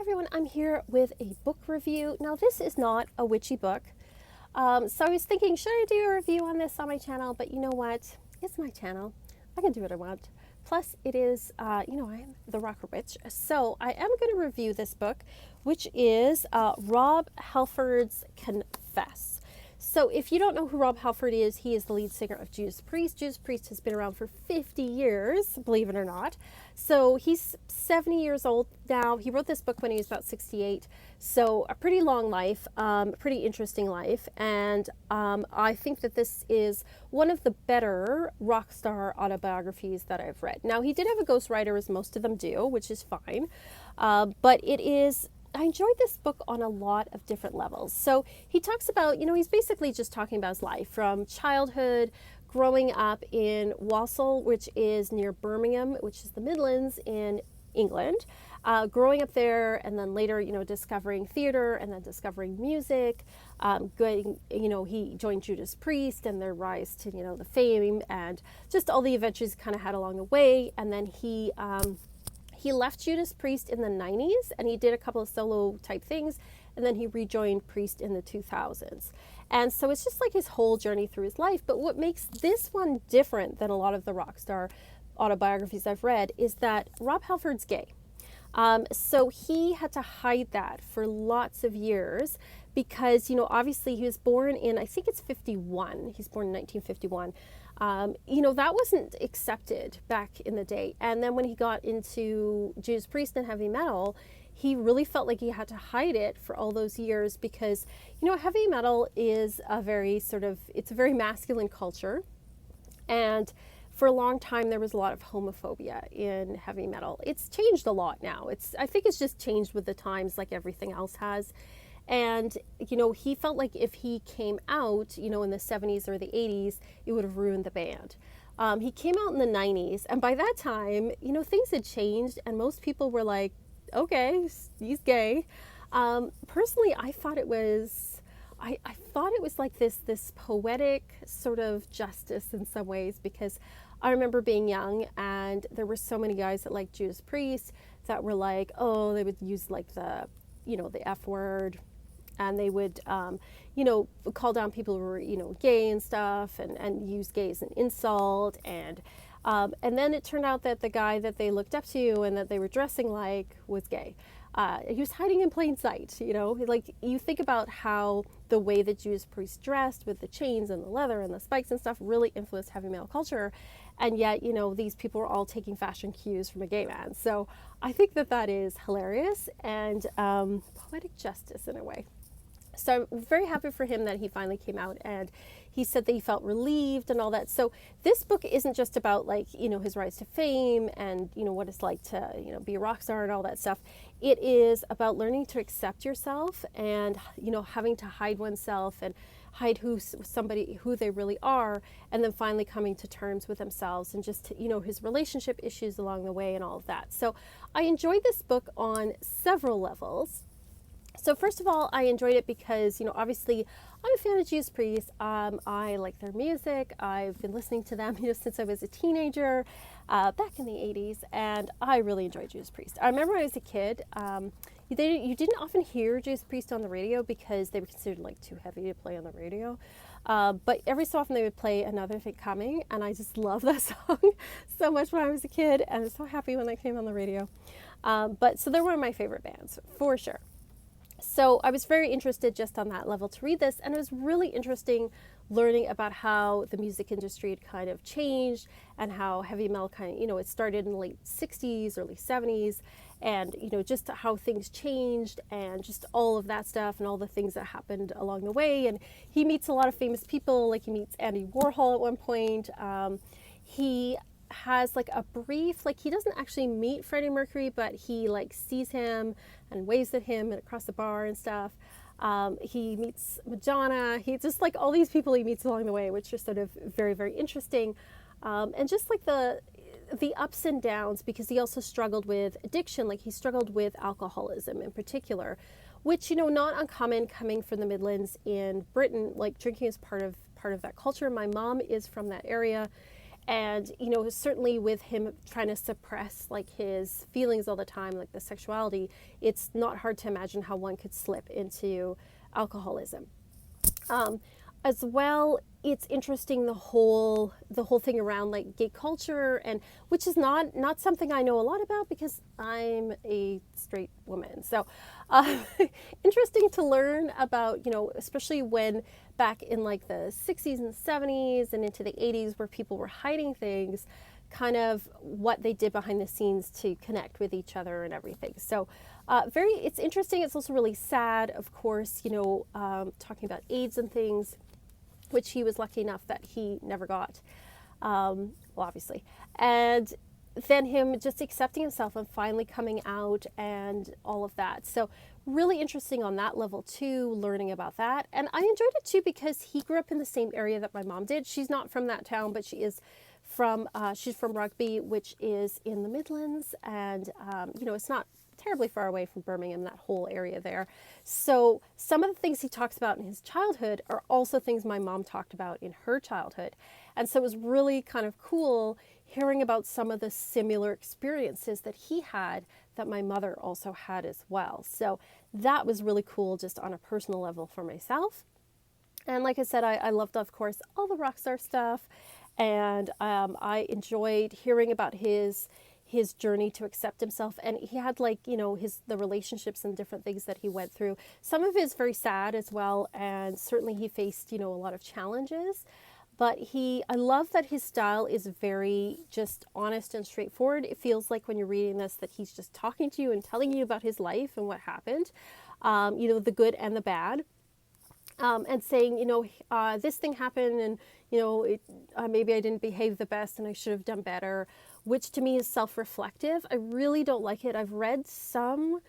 everyone, I'm here with a book review. Now this is not a witchy book. So I was thinking, should I do a review on this on my channel? But you know what? It's my channel. I can do what I want. Plus it is, I'm the Rocker Witch. So I am going to review this book, which is Rob Halford's Confess. So if you don't know who Rob Halford is, he is the lead singer of Judas Priest. Judas Priest has been around for 50 years, believe it or not. So he's 70 years old now. He wrote this book when he was about 68. So a pretty long life, pretty interesting life. And I think that this is one of the better rock star autobiographies that I've read. Now, he did have a ghostwriter, as most of them do, which is fine. But I enjoyed this book on a lot of different levels. So he talks about, he's basically just talking about his life from childhood, growing up in Walsall, which is near Birmingham, which is the Midlands in England, growing up there, and then later, discovering theater and then discovering music, he joined Judas Priest and their rise to, the fame and just all the adventures kind of had along the way. And then he left Judas Priest in the 90s and he did a couple of solo type things, and then he rejoined Priest in the 2000s. And so it's just like his whole journey through his life. But what makes this one different than a lot of the rock star autobiographies I've read is that Rob Halford's gay. So he had to hide that for lots of years because, obviously he was born in, I think it's 51. He's born in 1951. That wasn't accepted back in the day. And then when he got into Judas Priest and heavy metal, he really felt like he had to hide it for all those years because, heavy metal is it's a very masculine culture. And for a long time, there was a lot of homophobia in heavy metal. It's changed a lot now. I think it's just changed with the times like everything else has. And, he felt like if he came out, in the 70s or the 80s, it would have ruined the band. He came out in the 90s, and by that time, things had changed, and most people were like, okay, he's gay. Personally, I thought it was like this poetic sort of justice in some ways, because I remember being young, and there were so many guys that liked Judas Priest that were like, oh, they would use like the F word, and they would, call down people who were, gay and stuff, and use gay as an insult. And then it turned out that the guy that they looked up to and that they were dressing like was gay. He was hiding in plain sight, like you think about how the way that Judas Priest dressed with the chains and the leather and the spikes and stuff really influenced heavy metal culture. And yet, these people are all taking fashion cues from a gay man. So I think that is hilarious and poetic justice in a way. So I'm very happy for him that he finally came out, and he said that he felt relieved and all that. So this book isn't just about his rise to fame and, what it's like to, be a rock star and all that stuff. It is about learning to accept yourself and, having to hide oneself and hide who they really are, and then finally coming to terms with themselves and just, his relationship issues along the way and all of that. So I enjoyed this book on several levels. So first of all, I enjoyed it because, obviously I'm a fan of Judas Priest. I like their music. I've been listening to them, since I was a teenager, back in the 80s, and I really enjoyed Judas Priest. I remember when I was a kid, you didn't often hear Judas Priest on the radio because they were considered like too heavy to play on the radio. But every so often they would play Another Thing Coming, and I just love that song so much when I was a kid, and I was so happy when that came on the radio. So they're one of my favorite bands, for sure. So I was very interested just on that level to read this, and it was really interesting learning about how the music industry had kind of changed and how heavy metal kind of, it started in the late 60s, early 70s, and, just how things changed and just all of that stuff and all the things that happened along the way. And he meets a lot of famous people, like he meets Andy Warhol at one point. He has like a brief, like he doesn't actually meet Freddie Mercury, but he like sees him and waves at him and across the bar and stuff. He meets Madonna. He just like all these people he meets along the way, which are sort of very, very interesting. And just like the ups and downs, because he also struggled with addiction. Like he struggled with alcoholism in particular, which, not uncommon coming from the Midlands in Britain. Like drinking is part of that culture. My mom is from that area. And you know, certainly with him trying to suppress like his feelings all the time, like the sexuality, it's not hard to imagine how one could slip into alcoholism. Um, as well, it's interesting the whole thing around like gay culture, and which is not something I know a lot about because I'm a straight woman. So uh, interesting to learn about, you know, especially when back in like the 60s and 70s and into the 80s where people were hiding things, kind of what they did behind the scenes to connect with each other and everything. So it's interesting. It's also really sad, of course, you know, talking about AIDS and things, which he was lucky enough that he never got, well, obviously. And then him just accepting himself and finally coming out and all of that. So really interesting on that level too, learning about that. And I enjoyed it too because he grew up in the same area that my mom did. She's not from that town, but she's from Rugby, which is in the Midlands. And, you know, it's not terribly far away from Birmingham, that whole area there. So some of the things he talks about in his childhood are also things my mom talked about in her childhood. And so it was really kind of cool hearing about some of the similar experiences that he had that my mother also had as well. So that was really cool just on a personal level for myself. And like I said, I loved, of course, all the rock star stuff. And I enjoyed hearing about his journey to accept himself. And he had like, you know, the relationships and different things that he went through. Some of it is very sad as well. And certainly he faced, you know, a lot of challenges. But I love that his style is very just honest and straightforward. It feels like when you're reading this that he's just talking to you and telling you about his life and what happened, you know, the good and the bad. And saying, you know, this thing happened and, you know, maybe I didn't behave the best and I should have done better, which to me is self-reflective. I really don't like it. I've read some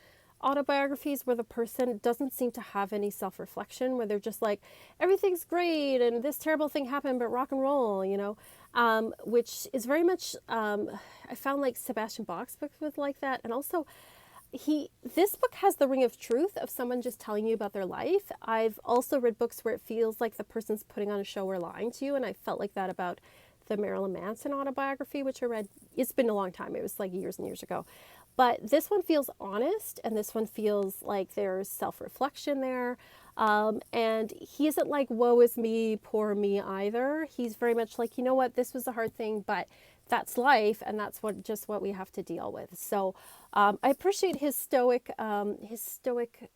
autobiographies where the person doesn't seem to have any self-reflection, where they're just like, everything's great and this terrible thing happened, but rock and roll, you know, which is very much, I found like Sebastian Bach's books was like that. And also, this book has the ring of truth of someone just telling you about their life. I've also read books where it feels like the person's putting on a show or lying to you, and I felt like that about the Marilyn Manson autobiography, which I read. It's been a long time. It was like years and years ago. But this one feels honest, and this one feels like there's self-reflection there. And he isn't like, woe is me, poor me either. He's very much like, you know what, this was a hard thing, but that's life, and that's what we have to deal with. So I appreciate his stoic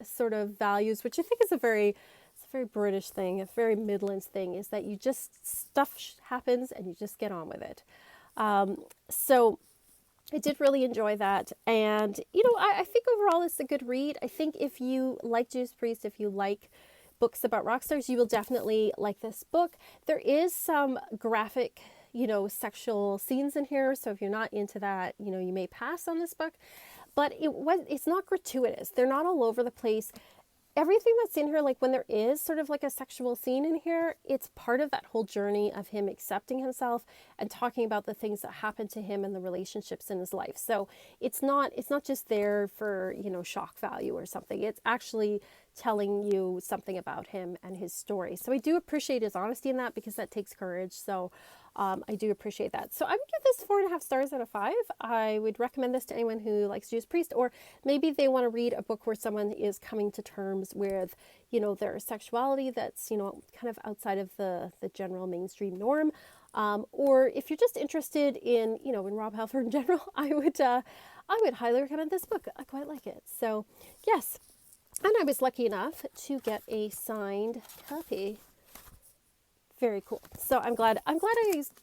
sort of values, which I think is a very British thing, a very Midlands thing, is that you just, stuff happens and you just get on with it. So I did really enjoy that. And, you know, I think overall it's a good read. I think if you like Judas Priest, if you like books about rock stars, you will definitely like this book. There is some graphic, you know, sexual scenes in here. So if you're not into that, you know, you may pass on this book. But it's not gratuitous. They're not all over the place. Everything that's in here, like when there is sort of like a sexual scene in here, it's part of that whole journey of him accepting himself and talking about the things that happened to him and the relationships in his life. So it's not just there for, you know, shock value or something. It's actually telling you something about him and his story. So I do appreciate his honesty in that, because that takes courage. So I do appreciate that. So I would give this 4.5 stars out of 5. I would recommend this to anyone who likes Judas Priest, or maybe they want to read a book where someone is coming to terms with, you know, their sexuality that's, you know, kind of outside of the general mainstream norm. Or if you're just interested in, you know, in Rob Halford in general, I would highly recommend this book. I quite like it. So yes. And I was lucky enough to get a signed copy. Very cool. So I'm glad I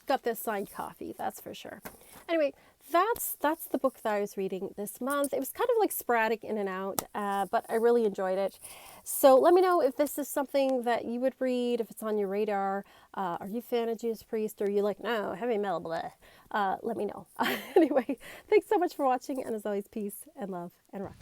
got this signed copy, that's for sure. Anyway, that's the book that I was reading this month. It was kind of like sporadic in and out, but I really enjoyed it. So let me know if this is something that you would read, if it's on your radar. Are you a fan of Judas Priest, or are you like, no, heavy metal, blah. Let me know. Anyway, thanks so much for watching, and as always, peace and love and rock.